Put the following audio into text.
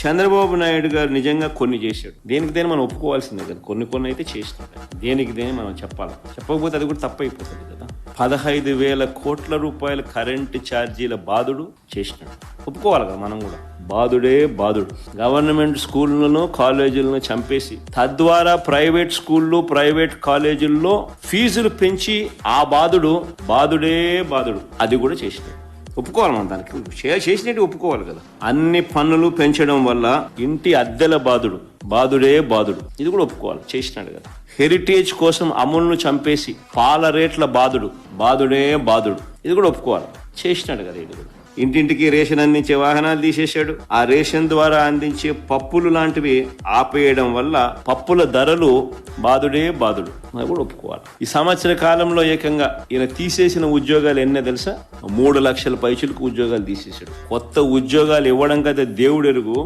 చంద్రబాబు నాయుడు గారు నిజంగా కొన్ని చేశాడు, దేనికి మనం ఒప్పుకోవాల్సిందే కదా. కొన్ని అయితే చేసినాడు, దేనికి మనం చెప్పాలి. చెప్పకపోతే అది కూడా తప్పైపోతుంది కదా. 15,000 కోట్ల రూపాయల కరెంటు ఛార్జీల బాధుడు చేసినాడు, ఒప్పుకోవాలి కదా మనం కూడా. బాధుడే బాధుడు. గవర్నమెంట్ స్కూళ్లను కాలేజీలను చంపేసి తద్వారా ప్రైవేట్ స్కూళ్ళు ప్రైవేట్ కాలేజీల్లో ఫీజులు పెంచి ఆ బాధుడే బాధుడు, అది కూడా చేసినాడు. ఒప్పుకోవాలి మనం, దానికి చేసినట్టు ఒప్పుకోవాలి కదా. అన్ని పన్నులు పెంచడం వల్ల ఇంటి అద్దెల బాధుడే బాధుడు, ఇది కూడా ఒప్పుకోవాలి, చేసినాడు కదా. హెరిటేజ్ కోసం అమూల్ను చంపేసి పాల రేట్ల బాధుడే బాధుడు, ఇది కూడా ఒప్పుకోవాలి, చేసినాడు కదా. ఇది కూడా ఇంటింటికి రేషన్ అందించే వాహనాలు తీసేశాడు. ఆ రేషన్ ద్వారా అందించే పప్పులు లాంటివి ఆపేయడం వల్ల పప్పుల ధరలు బాధుడే బాధుడు, అది కూడా ఒప్పుకోవాలి. ఈ సంవత్సర కాలంలో ఏకంగా ఈయన తీసేసిన ఉద్యోగాలు ఎన్నో తెలుసా? 3 లక్షల పైచులకు ఉద్యోగాలు తీసేశాడు. కొత్త ఉద్యోగాలు ఇవ్వడం కదా దేవుడెరుగు.